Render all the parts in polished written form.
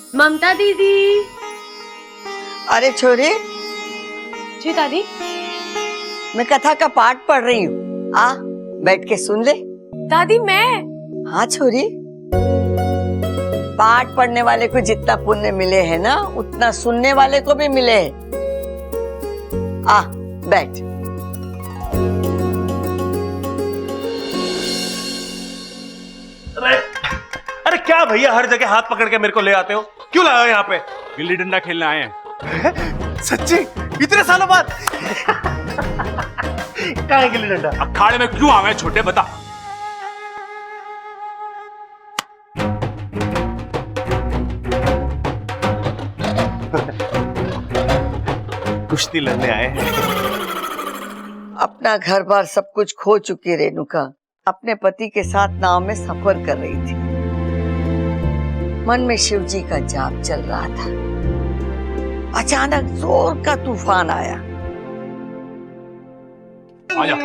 ममता दीदी। अरे छोरी, जी दादी। मैं कथा का पाठ पढ़ रही हूँ। आ बैठ के सुन ले। दादी मैं। हाँ छोरी, पाठ पढ़ने वाले को जितना पुण्य मिले है ना, उतना सुनने वाले को भी मिले है। आ बैठ। अरे क्या भैया, हर जगह हाथ पकड़ के मेरे को ले आते हो? क्यों लाए हो यहाँ पे? गिल्ली डंडा खेलने आए हैं। सच्ची? इतने सालों बाद? कहाँ है गिल्ली डंडा? अखाड़े में क्यों आ गए छोटे, बता। कुश्ती लड़ने आए हैं। अपना घर बार सब कुछ खो चुकी रेणुका अपने पति के साथ नाव में सफर कर रही थी। मन में शिव जी का जाप चल रहा था। अचानक जोर का तूफान आया। आजा।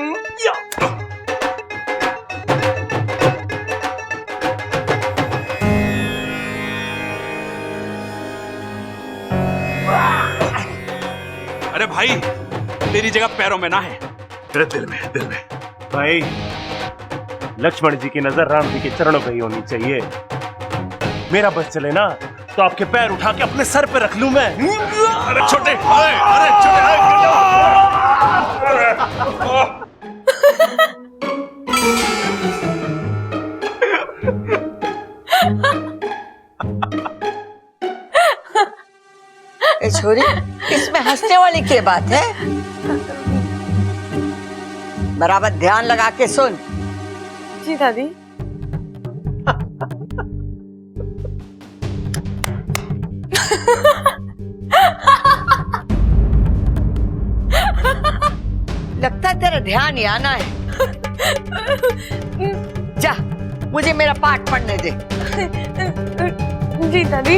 अरे भाई, तेरी जगह पैरों में ना है, तेरे दिल में, दिल में। भाई, लक्ष्मण जी की नजर राम जी के चरणों पे ही होनी चाहिए। मेरा बस चले ना तो आपके पैर उठा के अपने सर पे रख लूं मैं। अरे छोटे, अरे ए छोरी, इसमें हंसने वाली क्या बात है? बराबर ध्यान लगा के सुन। जी दादी। लगता है तेरा ध्यान यहाँ ना है। जा, मुझे मेरा पाठ पढ़ने दे। जी दादी।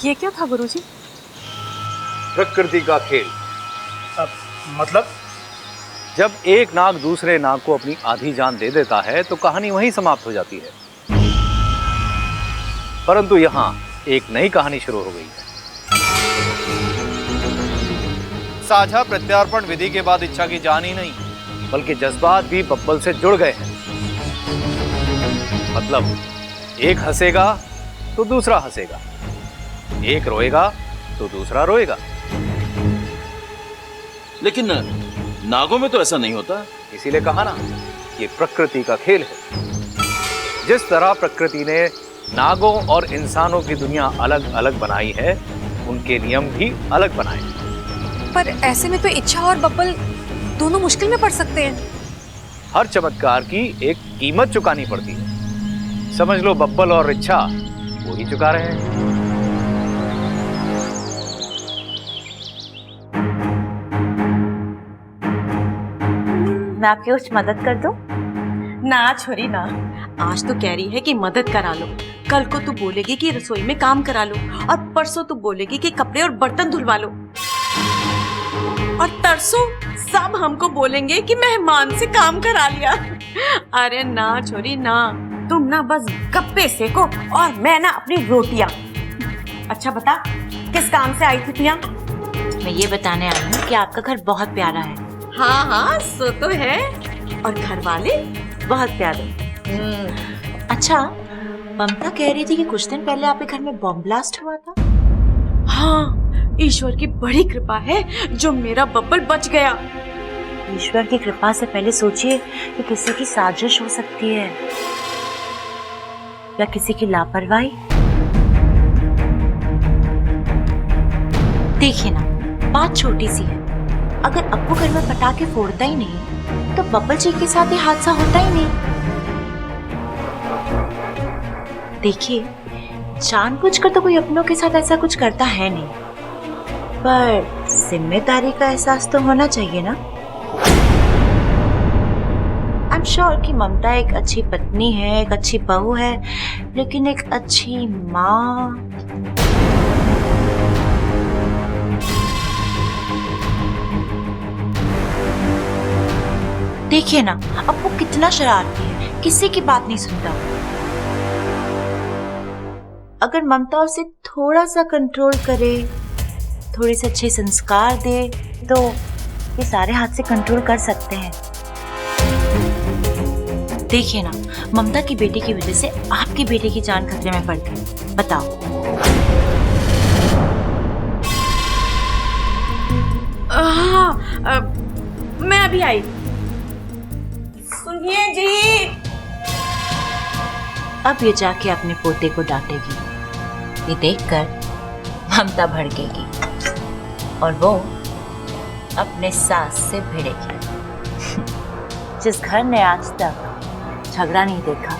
ये क्या था गुरुजी? प्रकृति का खेल। मतलब? जब एक नाग दूसरे नाग को अपनी आधी जान दे देता है तो कहानी वहीं समाप्त हो जाती है, परंतु यहाँ एक नई कहानी शुरू हो गई है। साझा प्रत्यार्पण विधि के बाद इच्छा की जान ही नहीं, बल्कि जज्बात भी बब्बल से जुड़ गए हैं। मतलब एक हंसेगा तो दूसरा हंसेगा, एक रोएगा तो दूसरा रोएगा। लेकिन नागों में तो ऐसा नहीं होता। इसीलिए कहा ना, ये प्रकृति का खेल है। जिस तरह प्रकृति ने नागों और इंसानों की दुनिया अलग अलग बनाई है, उनके नियम भी अलग बनाए हैं। पर ऐसे में तो इच्छा और बब्बल दोनों मुश्किल में पड़ सकते हैं। हर चमत्कार की एक कीमत चुकानी पड़ती है। समझ लो बब्बल और इच्छा वो ही चुका रहे हैं। मैं आपकी कुछ मदद कर दूं? ना छोरी ना, आज तो कह रही है कि मदद करा लो, कल को तू बोलेगी कि रसोई में काम करा लो, और परसों तू बोलेगी कि कपड़े और बर्तन धुलवा लो, और तरसों सब हमको बोलेंगे कि मेहमान से काम करा लिया। अरे ना छोरी ना, तुम ना बस गप्पे सेको और मैं ना अपनी रोटियां। अच्छा बता, किस काम से आई थी पिया? मैं ये बताने आई हूँ कि आपका घर बहुत प्यारा है। हाँ हाँ सो तो है, और घर वाले बहुत प्यारे। अच्छा, ममता कह रही थी कि कुछ दिन पहले आपके घर में बॉम्ब ब्लास्ट हुआ था। हाँ, ईश्वर की बड़ी कृपा है जो मेरा बब्बल बच गया। ईश्वर की कृपा से पहले सोचिए कि किसी की साजिश हो सकती है या किसी की लापरवाही। देखिए ना, बात छोटी सी है। अगर अप्पू घर में पटाखे फोड़ता ही नहीं तो बब्बल जी के साथ ये हादसा होता ही नहीं। देखिए, जानबूझकर तो कोई अपनों के साथ ऐसा कुछ करता है नहीं, पर जिम्मेदारी का एहसास तो होना चाहिए ना। आई एम श्योर कि ममता एक अच्छी पत्नी है, एक अच्छी बहू है, लेकिन एक अच्छी माँ। देखिए ना, अब वो कितना शरारती है, किसी की बात नहीं सुनता। अगर ममता उसे थोड़ा सा कंट्रोल करे, थोड़े से अच्छे संस्कार दे, तो ये सारे हाथ से कंट्रोल कर सकते हैं। देखिए ना, ममता की बेटी की वजह से आपकी बेटे की जान खतरे में पड़ गई। बताओ। हाँ, मैं अभी आई। सुनिए जी। अब ये जाके अपने पोते को डांटेगी। ये देखकर ममता भड़केगी और वो अपने सास से भिड़ेगी। जिस घर ने आज तक झगड़ा नहीं देखा,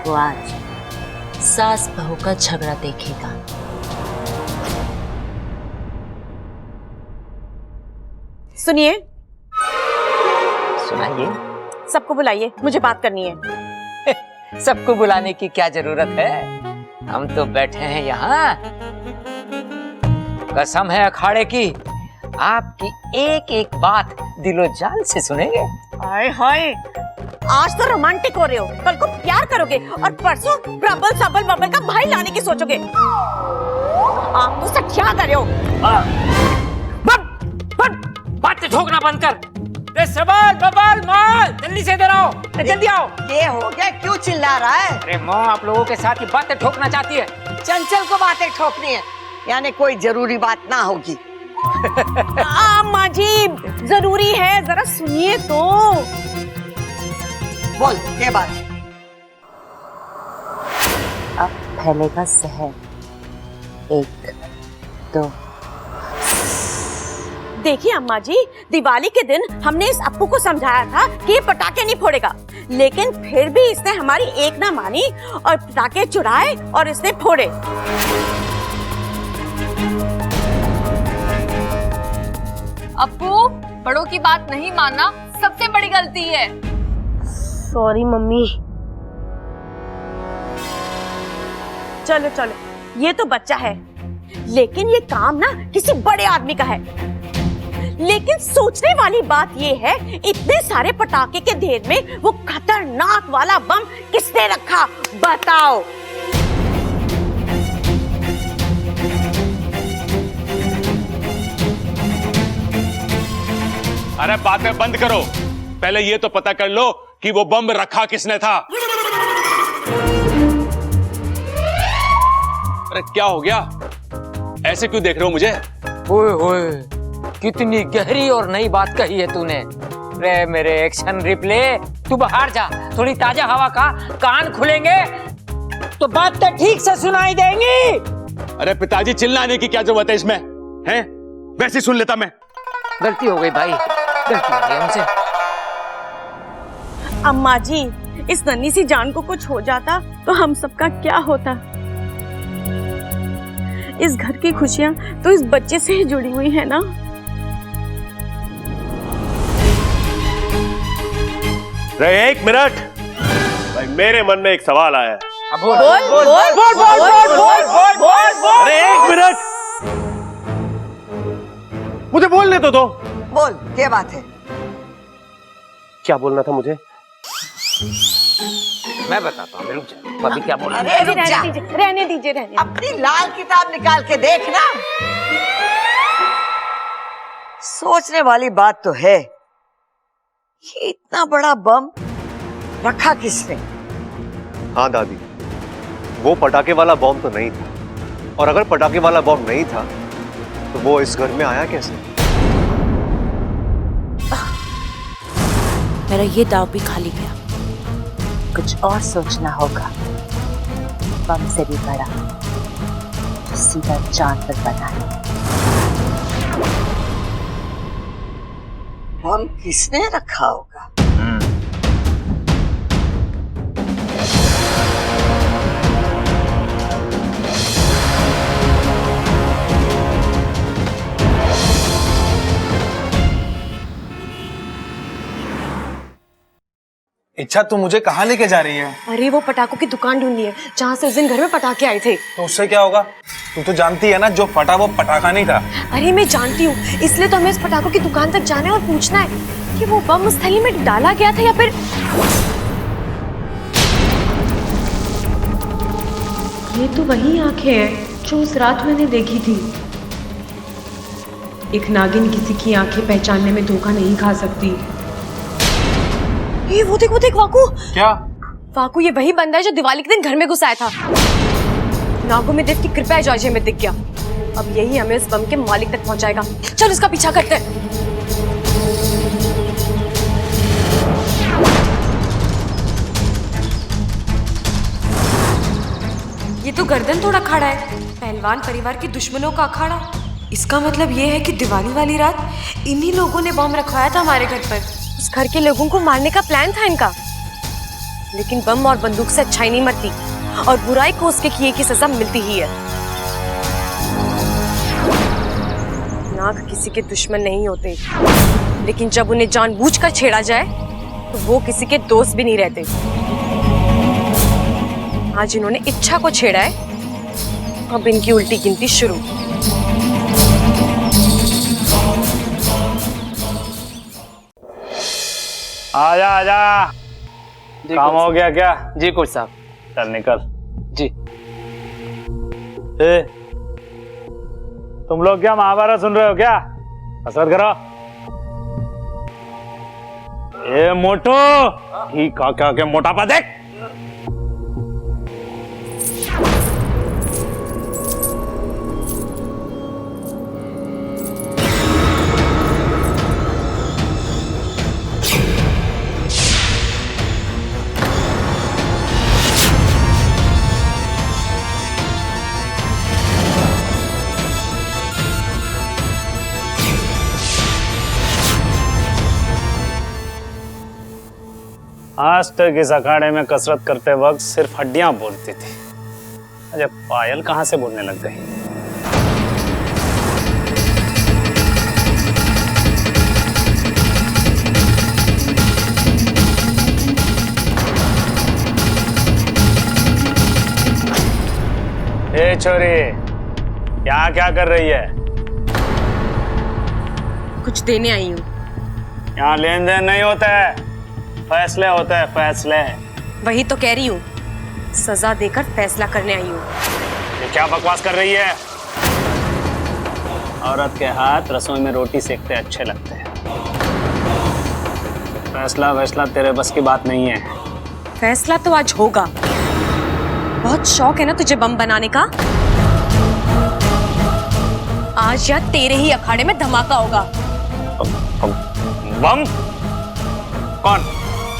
वो आज सास बहू का झगड़ा देखेगा। सुनिए। सुनाइए। सबको बुलाइए, मुझे बात करनी है। सबको बुलाने की क्या जरूरत है, हम तो बैठे हैं यहाँ। कसम है अखाड़े की, आपकी एक एक बात दिलो जान से सुनेंगे। हाय हाय, आज तो रोमांटिक हो रहे हो, कल को प्यार करोगे और परसों प्रबल सबल बबल का भाई लाने की सोचोगे। आप तो सब क्या कर रहे हो? बातें ठोकना बंद कर। सबल बबल माल जल्दी से इधर आओ, जल्दी आओ। ये हो गया, क्यों चिल्ला रहा है? अरे माँ, आप लोगों के साथ ही बातें ठोकना चाहती है। चंचल को बातें ठोकनी है, यानी कोई जरूरी बात ना होगी। अम्मा जी, जरूरी है, जरा सुनिए तो। बोल, ये बात। अब फैलेगा जहर। 1 2। देखिए अम्मा जी, दिवाली के दिन हमने इस अप्पू को समझाया था कि ये पटाखे नहीं फोड़ेगा, लेकिन फिर भी इसने हमारी एक ना मानी और पटाखे चुराए और इसने फोड़े। अप्पू, बड़ों की बात नहीं मानना सबसे बड़ी गलती है। Sorry mummy. चलो चलो, ये तो बच्चा है, लेकिन ये काम ना किसी बड़े आदमी का है। लेकिन सोचने वाली बात ये है, इतने सारे पटाखे के ढेर में वो खतरनाक वाला बम किसने रखा, बताओ। अरे बातें बंद करो, पहले ये तो पता कर लो कि वो बम रखा किसने था। अरे क्या हो गया, ऐसे क्यों देख रहे हो मुझे? ओए ओए, कितनी गहरी और नई बात कही है तूने। रे मेरे एक्शन रिप्ले, तू बाहर जा, थोड़ी ताजा हवा का कान खुलेंगे तो बातें ठीक से सुनाई देंगी। अरे पिताजी, चिल्लाने की क्या जरूरत है इसमें, हैं? वैसे ही सुन लेता मैं। गलती हो गई भाई, गलती हो गई हमसे। अम्मा जी, इस नन्ही सी जान को कुछ हो जाता तो हम सबका क्या होता। इस घर की खुशियां तो इस बच्चे से ही जुड़ी हुई है ना। एक मिनट भाई, मेरे मन में एक सवाल आया है। अब बोल बोल बोल बोल बोल बोल बोल। अरे एक मिनट, मुझे बोलने तो दो। बोल, क्या बात है? क्या बोलना था मुझे? मैं बताता हूँ, रुक जा। अभी क्या बोला? अरे रुक जा, रहने दीजिए रहने। अपनी लाल किताब निकाल के देखना। सोचने वाली बात तो है, ये इतना बड़ा बम रखा किसने? हाँ दादी, वो पटाखे वाला बॉम्ब तो नहीं था, और अगर पटाखे वाला बॉम्ब नहीं था तो वो इस घर में आया कैसे? मेरा ये दाव भी खाली गया। कुछ और सोचना होगा। बम से भी बड़ा, सीधा चांद पर बना है। बम किसने रखा होगा? इच्छा, तू मुझे कहाँ लेके जा रही है? अरे वो पटाखों की दुकान ढूंढनी है जहाँ से उस दिन घर में पटाखे आए थे। तो उससे क्या होगा? तू तो जानती है ना, जो फटा वो पटाखा नहीं था। अरे मैं जानती हूँ, इसलिए तो हमें इस पटाखों की दुकान तक जाना है और पूछना है कि वो बम उस थैली में डाला गया था या फिर ये तो वही आंखें हैं जो उस रात मैंने देखी थी। एक नागिन किसी की आंखें पहचानने में धोखा नहीं खा सकती। ये वो देख वाकू। क्या? वाकू, ये वही बंदा है जो दिवाली के दिन घर में घुसाया था। नागों में देव की कृपा जो आज हमें दिख गया। अब यही हमें इस बम के मालिक तक पहुंचाएगा। चल उसका पीछा करते हैं। ये तो गर्दन थोड़ा खड़ा है। पहलवान परिवार के दुश्मनों का अखाड़ा। इसका मतलब ये है कि दिवाली वाली रात इन्हीं लोगों ने बम रखवाया था हमारे घर पर। उस घर के लोगों को मारने का प्लान था इनका। लेकिन बम और बंदूक से अच्छाई नहीं मरती और बुराई को उसके किए की सजा मिलती ही है। नाग किसी के दुश्मन नहीं होते, लेकिन जब उन्हें जानबूझकर छेड़ा जाए तो वो किसी के दोस्त भी नहीं रहते। आज इन्होंने इच्छा को छेड़ा है, अब इनकी उल्टी गिनती शुरू। आजा आजा, काम हो गया क्या? जी कोच साहब। चल निकल। जी। ए, तुम लोग क्या महाभारत सुन रहे हो क्या? कसरत करो। ए मोटो, ही क्या के मोटापा देख। आज तक इस अखाड़े में कसरत करते वक्त सिर्फ हड्डियां बोलती थी, अरे पायल कहां से बोलने लग गई? ए छोरी, यहाँ क्या कर रही है? कुछ देने आई हूँ। यहाँ लेन देन नहीं होता है, फैसले होते हैं, फैसले। वही तो कह रही हूँ, सजा देकर फैसला करने आई हूँ। ये क्या बकवास कर रही है? औरत के हाथ रसोई में रोटी सेकते अच्छे लगते हैं। फैसला तेरे बस की बात नहीं है। फैसला तो आज होगा। बहुत शौक है ना तुझे बम बनाने का? आज या तेरे ही अखाड़े में धमाका होगा। बम?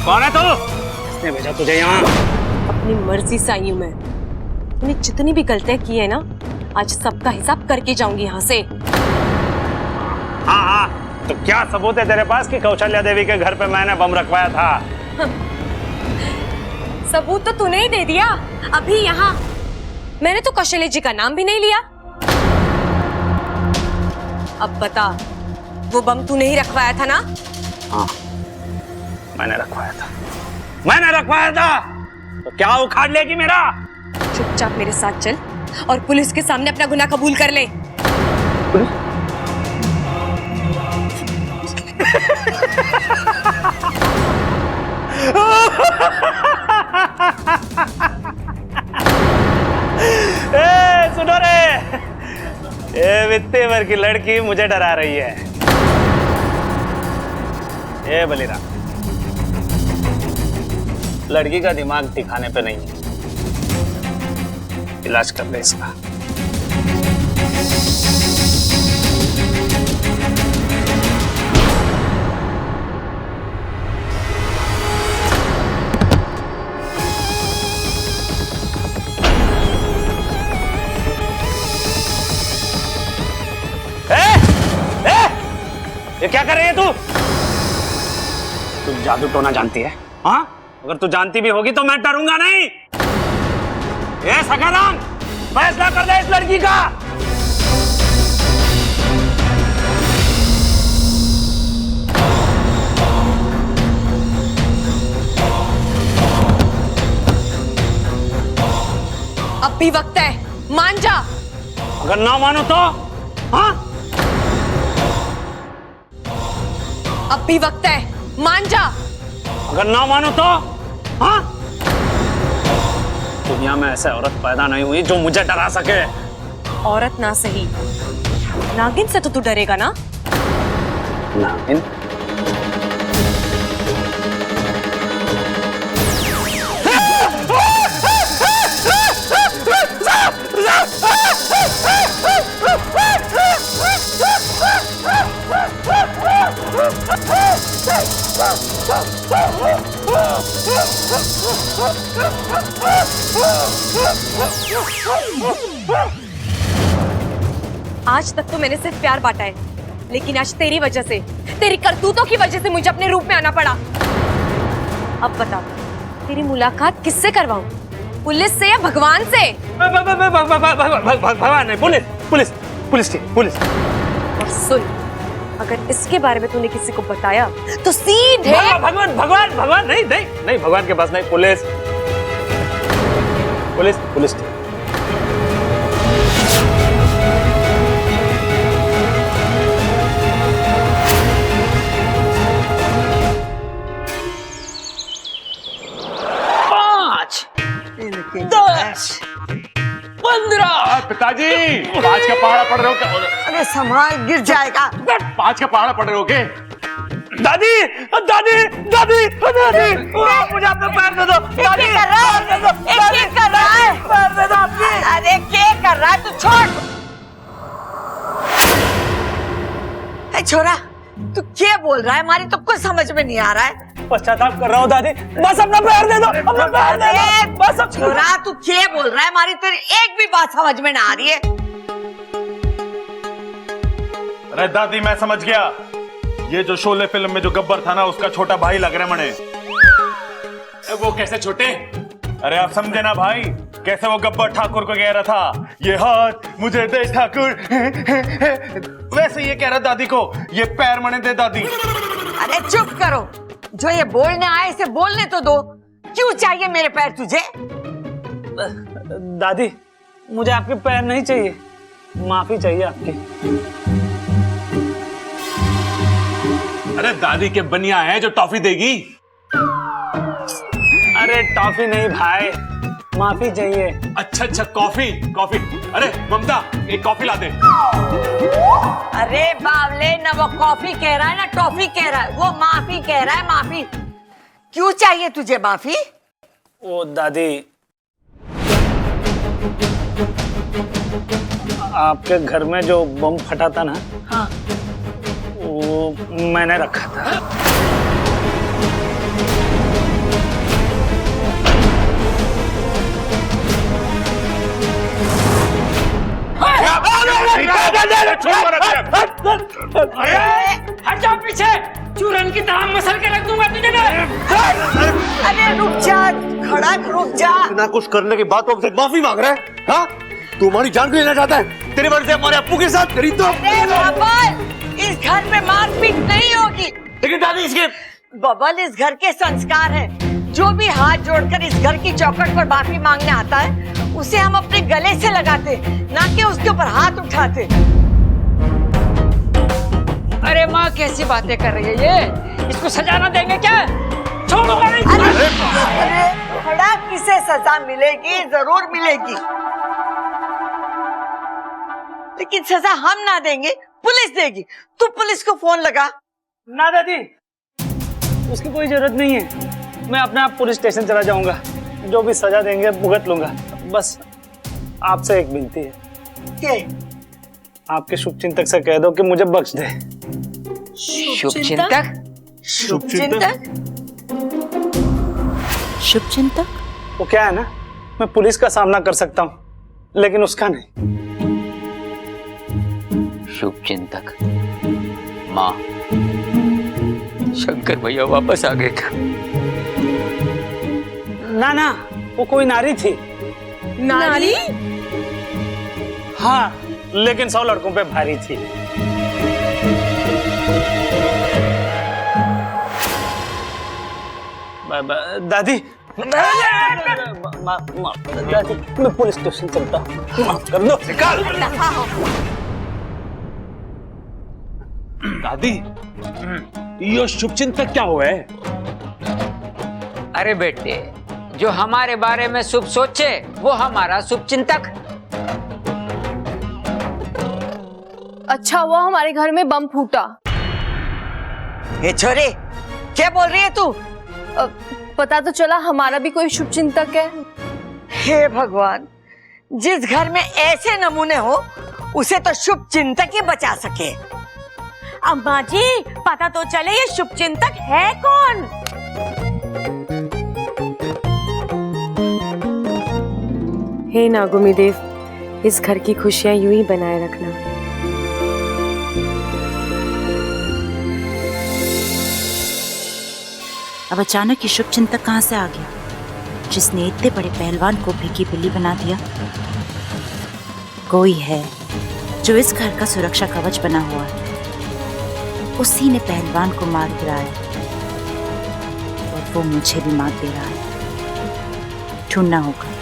कौन है तू? किसने भेजा तुझे यहाँ? अपनी मर्जी से आई हूँ मैं। तूने जितनी भी गलतियां की है ना, आज सबका हिसाब करके जाऊंगी यहाँ से। हाँ, तो क्या सबूत है तेरे पास कि कौशल्या देवी के घर पे मैंने बम रखवाया था? सबूत तो तूने ही दे दिया अभी यहाँ। मैंने तो कौशल्या जी का नाम भी नहीं लिया। अब बता, वो बम तूने ही रखवाया था ना? हाँ, मैंने रखवाया था। तो क्या उखाड़ लेगी मेरा? चुपचाप मेरे साथ चल और पुलिस के सामने अपना गुनाह कबूल कर ले। सुनो रे, ये वित्तीय वर्ग की लड़की मुझे डरा रही है। ये बलिराम, लड़की का दिमाग ठिकाने पे नहीं है, इलाज कर ले इसका। ये क्या कर रही है तू? तू जादू टोना जानती है? हाँ, अगर तू जानती भी होगी तो मैं डरूंगा नहीं। ये सखाराम, फैसला कर दे इस लड़की का। अब भी वक्त है, मान जा। अगर ना मानो तो? हाँ, अब भी वक्त है, मान जा। अगर ना मानो तो? हाँ, दुनिया में ऐसे औरत पैदा नहीं हुई जो मुझे डरा सके। औरत ना सही, नागिन से तो तू डरेगा ना? नागिन? आज तक तो मैंने सिर्फ प्यार बांटा है, लेकिन आज तेरी वजह से, तेरी करतूतों की वजह से मुझे अपने रूप में आना पड़ा। अब बता, तेरी मुलाकात किससे करवाऊं? पुलिस से या भगवान से? भगवान नहीं, पुलिस पुलिस पुलिस पुलिस। और सुन, अगर इसके बारे में तूने किसी को बताया तो सीधे भगवान भगवान भगवान नहीं नहीं नहीं, भगवान के पास नहीं, पुलिस पुलिस पुलिस। पिताजी, 5 का पहाड़ा पड़ रहे हो क्या? अरे संभाल, गिर जाएगा। 5 का पहाड़ा पड़ रहे हो क्या? दादी दादी दादी दादी, मुझे अपना पैर दे दो। दादी क्या कर रहा है? पैर दे दो अपनी। अरे क्या कर रहा है तू? छोड़। छोरा, तू क्या बोल रहा है? हमारी तो कुछ समझ में नहीं आ रहा है। पश्चाताप कर रहा हूँ दादी, बस अपना पैर दे दो, अपना पैर दे दो बस। छोरा, तू क्या बोल रहा है? हमारी तेरी एक भी बात समझ में ना आ रही है। अरे दादी, मैं समझ गया। ये जो शोले फिल्म में जो गब्बर था ना, उसका छोटा भाई लग रहा है मने। वो कैसे छोटे? अरे आप समझे ना भाई, कैसे वो गब्बर ठाकुर को कह रहा था, ये हाथ मुझे दे ठाकुर, वैसे ये कह रहा दादी को, ये पैर मने दे दादी। अरे चुप करो, जो ये बोलने आए इसे बोलने तो दो। क्यों चाहिए मेरे पैर तुझे? दादी, मुझे आपके पैर नहीं चाहिए, माफी चाहिए आपकी। अरे दादी के बनिया है जो टॉफी देगी। अरे टॉफी नहीं भाई, माफी चाहिए। अच्छा अच्छा, कॉफी कॉफी। अरे ममता, एक कॉफी ला दे। अरे बावले, ना वो कॉफी कह रहा है ना टॉफी कह रहा है, वो माफी कह रहा है, माफी। क्यों चाहिए तुझे माफी? ओ दादी, आपके घर में जो बम फटा था ना, हाँ, वो मैंने रखा था। हट जाओ पीछे, चूरन की तरह मसल के रख दूंगा तुझे। अरे रुक जा, खड़ा रुक जा। ना कुछ करने के बाद तो हमसे माफी मांग रहा है? हाँ, तू हमारी जान को लेना चाहता है? तेरी वजह से हमारे अप्पू के साथ तेरी तो। अरे बबल, इस घर में मारपीट नहीं होगी। लेकिन दादी, इसके बबल, इस घर के संस्कार हैं। जो भी हाथ जोड़कर इस घर की चौखट पर माफी मांगने आता है, उसे हम अपने गले से लगाते, ना कि उसके ऊपर हाथ उठाते। अरे माँ, कैसी बातें कर रही है ये? इसको सजा ना देंगे क्या? छोड़ूंगा नहीं। अरे खड़ा, किसे सजा मिलेगी? जरूर मिलेगी, लेकिन सजा हम ना देंगे, पुलिस देगी। तू पुलिस को फोन लगा। ना दादी, उसकी कोई जरूरत नहीं है, मैं अपने आप पुलिस स्टेशन चला जाऊंगा, जो भी सजा देंगे भुगत लूंगा। बस आपसे एक विनती है के? आपके शुभचिंतक से कह दो कि मुझे बख्श दे। शुभचिंतक? शुभचिंतक? शुभचिंतक? वो क्या है ना, मैं पुलिस का सामना कर सकता हूँ, लेकिन उसका नहीं। शुभचिंतक? माँ, शंकर भैया वापस आ गए क्या? ना ना, वो कोई नारी थी। नारी? हाँ, लेकिन 100 लड़कों पे भारी थी। दादी, दादी, मैं पुलिस स्टेशन चलता हूँ, माफ कर दो। दादी, ये शुभचिंतक क्या हुआ है? अरे बेटे, जो हमारे बारे में शुभ सोचे वो हमारा शुभ चिंतक। अच्छा हुआ हमारे घर में बम फूटा। ए छोरे, क्या बोल रही है तू? पता तो चला हमारा भी कोई शुभ चिंतक है। हे भगवान, जिस घर में ऐसे नमूने हो उसे तो शुभ चिंतक ही बचा सके। अम्मा जी, पता तो चले ये शुभ चिंतक है कौन? हे नागोमी देव, इस घर की खुशियां यूं ही बनाए रखना। अब अचानक ये शुभ चिंतक कहाँ से आ गया, जिसने इतने बड़े पहलवान को भिगी बिल्ली बना दिया? कोई है जो इस घर का सुरक्षा कवच बना हुआ है, उसी ने पहलवान को मार गिराया और वो मुझे भी मार दे रहा है। ढूंढना होगा।